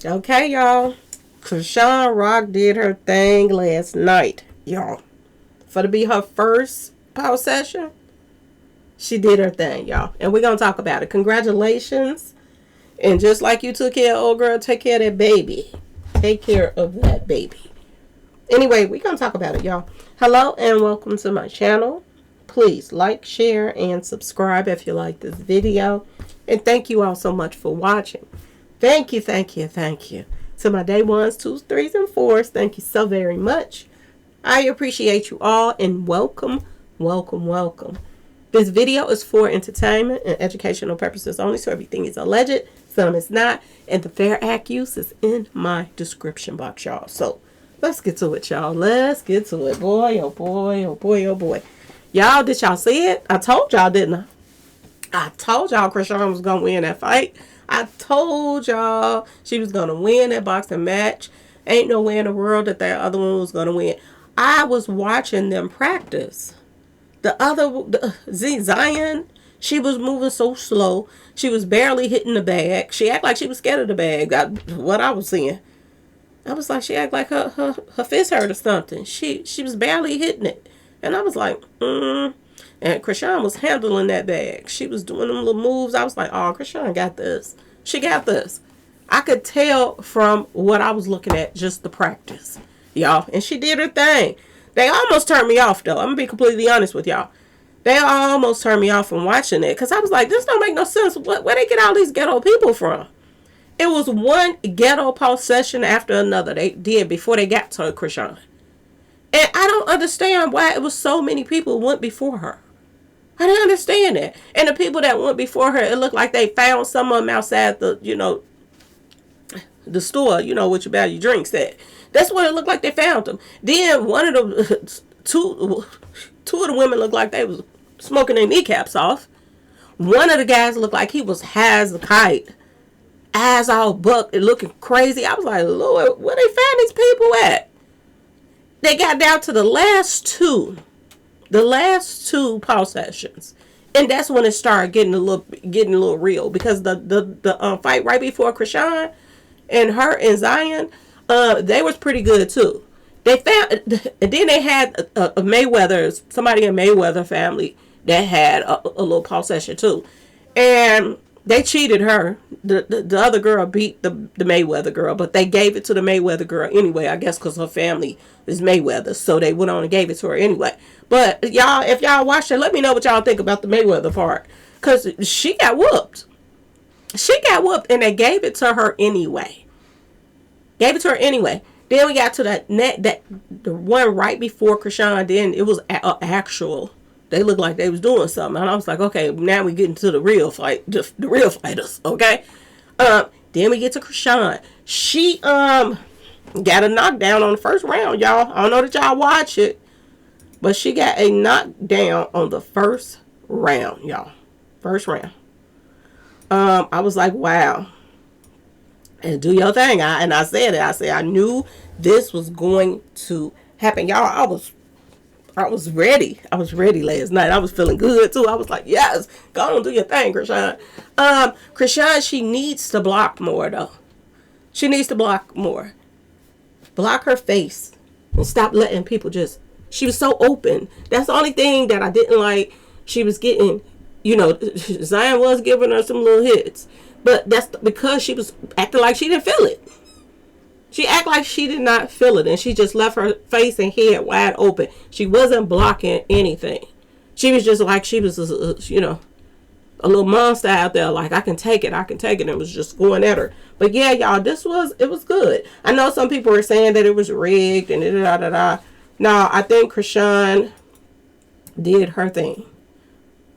Okay, y'all. Chrisean Rock did her thing last night, y'all. For to be her first power session, she did her thing, y'all. And we're going to talk about it. Congratulations. And just like you took care of old girl, take care of that baby. Take care of that baby. Anyway, we're going to talk about it, y'all. Hello and welcome to my channel. Please like, share, and subscribe if you like this video. And thank you all so much for watching. Thank you, thank you, thank you. To my day ones, twos, threes, and fours, thank you so very much. I appreciate you all and welcome, welcome, welcome. This video is for entertainment and educational purposes only, so everything is alleged, some is not, and the Fair Act use is in my description box, y'all. So let's get to it, y'all. Let's get to it. Boy, oh boy, oh boy, oh boy. Y'all, did y'all see it? I told y'all, didn't I? I told y'all Chrisean was going to win that fight. I told y'all she was going to win that boxing match. Ain't no way in the world that other one was going to win. I was watching them practice. Zion, she was moving so slow. She was barely hitting the bag. She acted like she was scared of the bag. What I was seeing. I was like, she acted like her fist hurt or something. She was barely hitting it. And I was like, And Chrisean was handling that bag. She was doing them little moves. I was like, oh, Chrisean got this. She got this. I could tell from what I was looking at, just the practice, y'all. And she did her thing. They almost turned me off, though. I'm going to be completely honest with y'all. They almost turned me off from watching it. Because I was like, this don't make no sense. Where they get all these ghetto people from? It was one ghetto pulse session after another they did before they got to Chrisean. And I don't understand why it was so many people went before her. I didn't understand it. And the people that went before her, it looked like they found some of them outside the, the store, what you buy your drinks at. That's what it looked like they found them. Then one of the, two of the women looked like they was smoking their kneecaps off. One of the guys looked like he was high as a kite. Eyes all bucked and looking crazy. I was like, Lord, where they found these people at? They got down to the last two pulse sessions, and that's when it started getting a little real, because the fight right before Chrisean and her and Zion, they was pretty good too. They found, and then they had a Mayweather's, somebody in Mayweather family that had a little pulse session too, and they cheated her. The other girl beat the Mayweather girl, but they gave it to the Mayweather girl anyway, I guess because her family is Mayweather, so they went on and gave it to her anyway. But y'all, if y'all watched it, let me know what y'all think about the Mayweather part, because she got whooped. She got whooped, and they gave it to her anyway. Then we got to the one right before Chrisean. Then it was actual. They looked like they was doing something. And I was like, okay, now we getting to the real fight, the real fighters, okay? Then we get to Chrisean. She got a knockdown on the first round, y'all. I don't know that y'all watch it, but she got a knockdown on the first round, y'all. First round. I was like, wow. And do your thing. I said it. I said I knew this was going to happen, y'all. I was ready. I was ready last night. I was feeling good too. I was like, yes, go on, do your thing, Chrisean. Chrisean, she needs to block more though. She needs to block more. Block her face and stop letting people she was so open. That's the only thing that I didn't like. She was getting, Zion was giving her some little hits, but that's because she was acting like she didn't feel it. She acted like she did not feel it, and she just left her face and head wide open. She wasn't blocking anything. She was just like she was, a little monster out there. Like, I can take it, and it was just going at her. But yeah, y'all, it was good. I know some people were saying that it was rigged and da-da-da-da. No, I think Chrisean did her thing.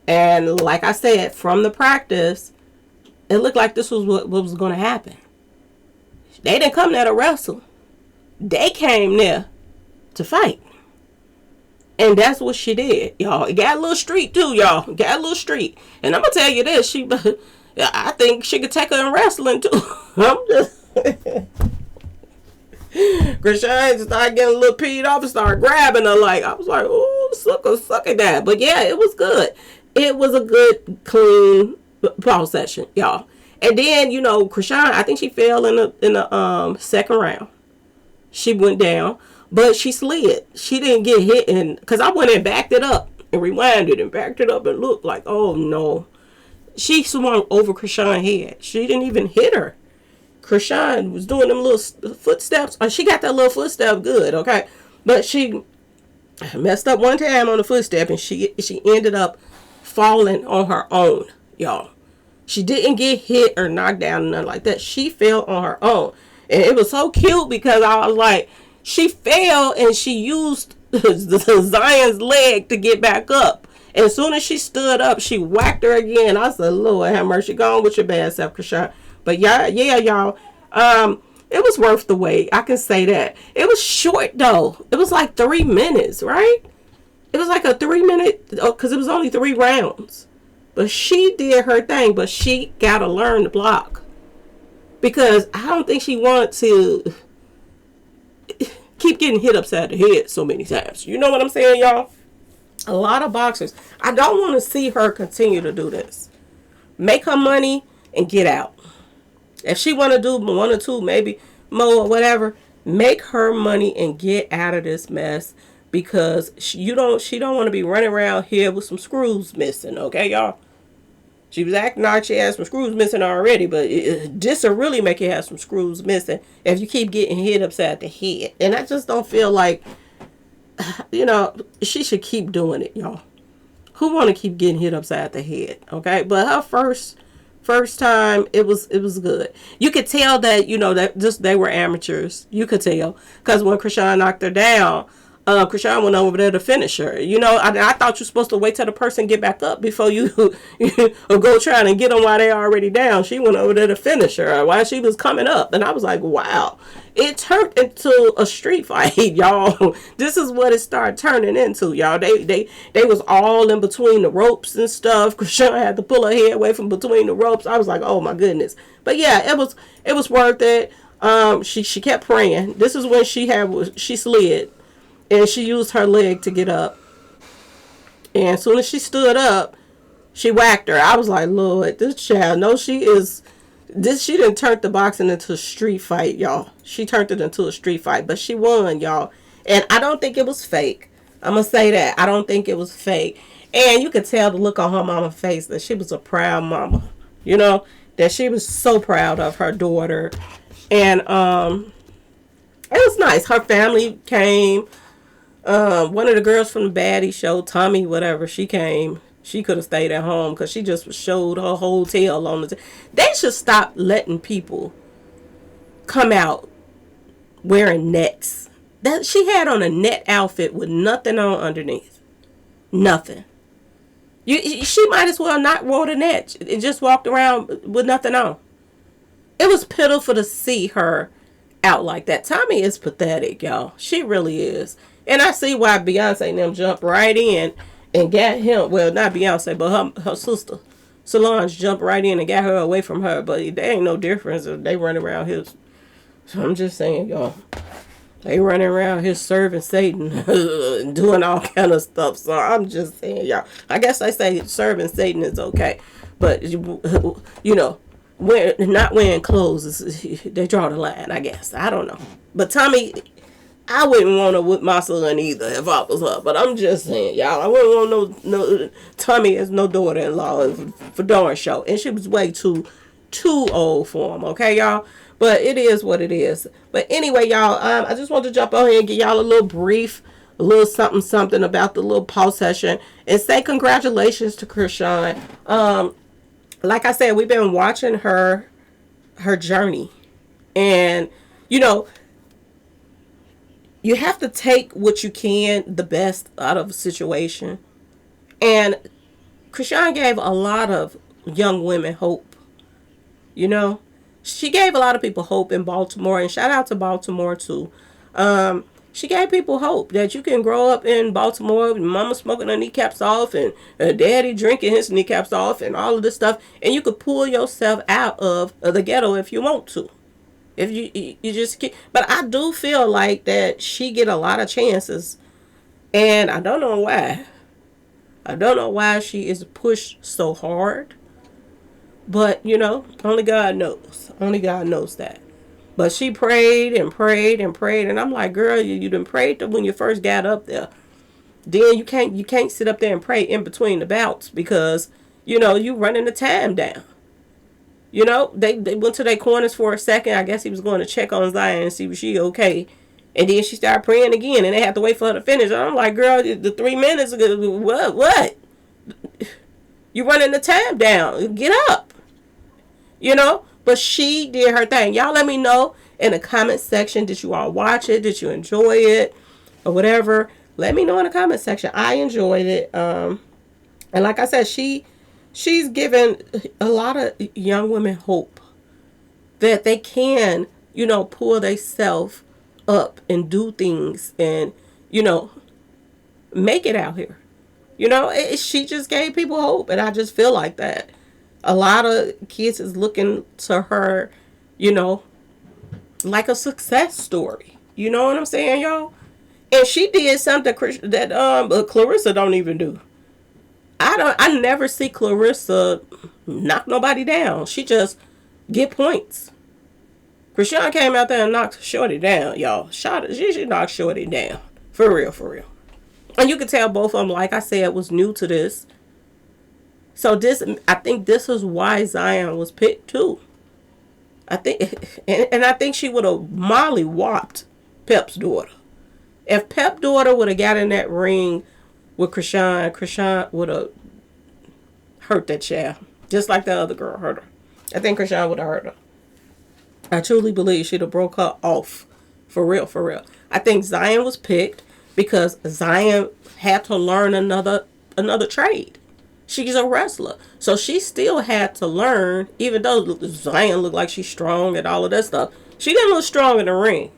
And like I said, from the practice, it looked like this was what was going to happen. They didn't come there to wrestle. They came there to fight. And that's what she did, y'all. It got a little street too, y'all. It got a little street. And I'm going to tell you this. I think she could take her in wrestling too. I'm just... Chrisean started getting a little peed off and started grabbing her. I was like, oh, suck at that. But yeah, it was good. It was a good, clean pulse session, y'all. And then, Chrisean, I think she fell in the second round. She went down, but she slid. She didn't get hit, and because I went and backed it up and rewinded and backed it up and looked like, oh no, she swung over Chrisean's head. She didn't even hit her. Chrisean was doing them little footsteps. She got that little footstep good, okay, but she messed up one time on the footstep, and she ended up falling on her own, y'all. She didn't get hit or knocked down or nothing like that. She fell on her own. And it was so cute because I was like, she fell and she used Zion's leg to get back up. And as soon as she stood up, she whacked her again. I said, Lord have mercy, go on with your bad self, Chrisean. But yeah, y'all, it was worth the wait. I can say that. It was short though. It was like 3 minutes, right? It was like a 3-minute, because it was only 3 rounds. But she did her thing, but she got to learn to block. Because I don't think she wanted to keep getting hit upside the head so many times. You know what I'm saying, y'all? A lot of boxers. I don't want to see her continue to do this. Make her money and get out. If she want to do 1 or 2, maybe more or whatever, make her money and get out of this mess. Because she don't want to be running around here with some screws missing, okay, y'all? She was acting like she had some screws missing already, but this will really make you have some screws missing if you keep getting hit upside the head. And I just don't feel like, she should keep doing it, y'all. Who want to keep getting hit upside the head, okay? But her first time, it was good. You could tell that, that just they were amateurs. You could tell. Because when Chrisean knocked her down, Chrisean went over there to finish her. I thought you're supposed to wait till the person get back up before you go trying to get them while they're already down. She went over there to finish her while she was coming up. And I was like, wow. It turned into a street fight, y'all. This is what it started turning into, y'all. They was all in between the ropes and stuff. Chrisean had to pull her head away from between the ropes. I was like, oh my goodness. But yeah, it was worth it. She kept praying. This is when she slid. And she used her leg to get up. And as soon as she stood up, she whacked her. I was like, Lord, this child, no, she didn't turn the boxing into a street fight, y'all. She turned it into a street fight. But she won, y'all. And I don't think it was fake. I'm going to say that. I don't think it was fake. And you could tell the look on her mama's face that she was a proud mama. That she was so proud of her daughter. And it was nice. Her family came. One of the girls from the baddie show, Tommy, whatever, she came. She could have stayed at home because she just showed her whole tail on the. They should stop letting people come out wearing nets. That she had on a net outfit with nothing on underneath, nothing. She might as well not wear the net and just walked around with nothing on. It was pitiful to see her out like that. Tommy is pathetic, y'all. She really is. And I see why Beyonce and them jumped right in and got him. Well, not Beyonce, but her sister. Solange jumped right in and got her away from her. But there ain't no difference if they run around here. So I'm just saying, y'all. They running around here serving Satan and doing all kind of stuff. So I'm just saying, y'all. I guess I say serving Satan is okay. But, not wearing clothes, they draw the line, I guess. I don't know. But Tommy, I wouldn't want to whip my son either if I was her. But I'm just saying, y'all, I wouldn't want no Tommy as no daughter-in-law for darn sure. And she was way too old for him, okay, y'all? But it is what it is. But anyway, y'all, I just want to jump on here and give y'all a little brief, a little something about the little pause session. And say congratulations to Chrisean. Like I said, we've been watching her journey. And, you have to take what you can, the best out of a situation. And Chrisean gave a lot of young women hope. She gave a lot of people hope in Baltimore. And shout out to Baltimore, too. She gave people hope that you can grow up in Baltimore with mama smoking her kneecaps off and daddy drinking his kneecaps off and all of this stuff. And you could pull yourself out of the ghetto if you want to. If you just can't. But I do feel like that she get a lot of chances. And I don't know why. I don't know why she is pushed so hard. But, only God knows. Only God knows that. But she prayed and prayed and prayed. And I'm like, girl, you done prayed when you first got up there. Then you can't sit up there and pray in between the bouts because, you running the time down. They went to their corners for a second. I guess he was going to check on Zion and see was she okay. And then she started praying again, and they had to wait for her to finish. And I'm like, girl, the 3 minutes ago, what? You running the time down. Get up. But she did her thing. Y'all let me know in the comment section. Did you all watch it? Did you enjoy it? Or whatever. Let me know in the comment section. I enjoyed it. And like I said, she's given a lot of young women hope that they can, pull themselves up and do things and, make it out here. She just gave people hope, and I just feel like that. A lot of kids is looking to her, like a success story. You know what I'm saying, y'all? And she did something that Clarissa don't even do. I never see Clarissa knock nobody down. She just get points. Chrisean came out there and knocked Shorty down, y'all. She knocked Shorty down. For real, for real. And you can tell both of them, like I said, was new to this. So I think this is why Zion was picked too. I think, and I think she would have molly-whopped Pep's daughter. If Pep's daughter would have got in that ring with Chrisean would have hurt that child. Just like the other girl hurt her. I think Chrisean would have hurt her. I truly believe she'd have broke her off. For real, for real. I think Zion was picked because Zion had to learn another trade. She's a wrestler. So she still had to learn, even though Zion looked like she's strong and all of that stuff. She didn't look strong in the ring.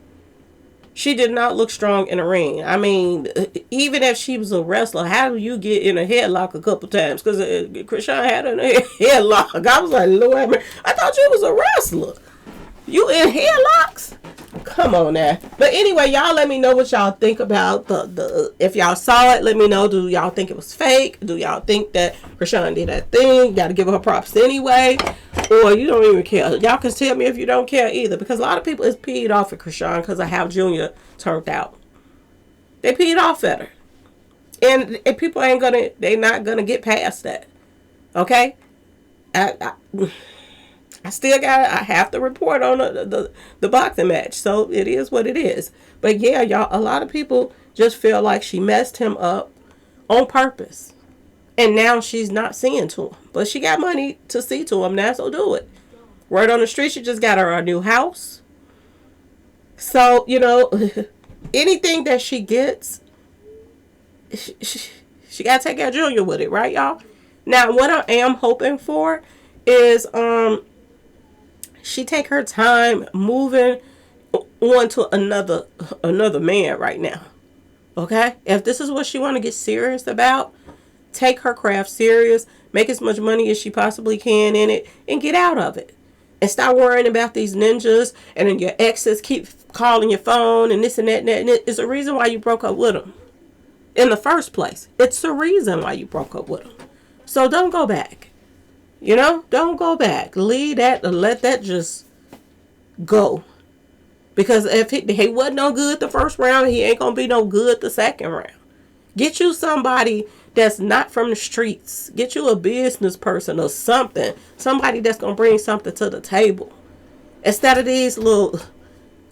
She did not look strong in the ring. I mean, even if she was a wrestler, how do you get in a headlock a couple times? Because Chrisean had her in a headlock. I was like, Lord, I thought you was a wrestler. You in headlocks? Come on now. But anyway, y'all let me know what y'all think about the if y'all saw it, let me know. Do y'all think it was fake? Do y'all think that Chrisean did that thing? Gotta give her props anyway. Or you don't even care. Y'all can tell me if you don't care either. Because a lot of people is peed off at Chrisean because of how Junior turned out. They peed off at her. And people they're not gonna get past that. Okay? I have to report on the boxing match. So it is what it is. But yeah, y'all, a lot of people just feel like she messed him up on purpose. And now she's not seeing to him. But she got money to see to him now, so do it. Word on the street, she just got her a new house. So, anything that she gets, she got to take care of Junior with it, right, y'all? Now, what I am hoping for is she take her time moving on to another man right now. Okay? If this is what she want to get serious about, take her craft serious, make as much money as she possibly can in it, and get out of it. And stop worrying about these ninjas, and then your exes keep calling your phone, and this and that, and it's a reason why you broke up with them. In the first place. It's the reason why you broke up with them. So don't go back. Don't go back. Leave that and let that just go. Because if he wasn't no good the first round, he ain't going to be no good the second round. Get you somebody that's not from the streets. Get you a business person or something. Somebody that's going to bring something to the table. Instead of these little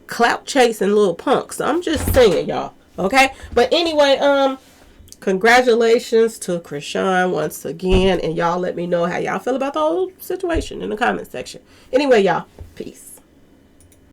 clout chasing little punks. I'm just saying, y'all. Okay? But anyway, congratulations to Chrisean once again. And y'all let me know how y'all feel about the whole situation in the comment section. Anyway, y'all. Peace.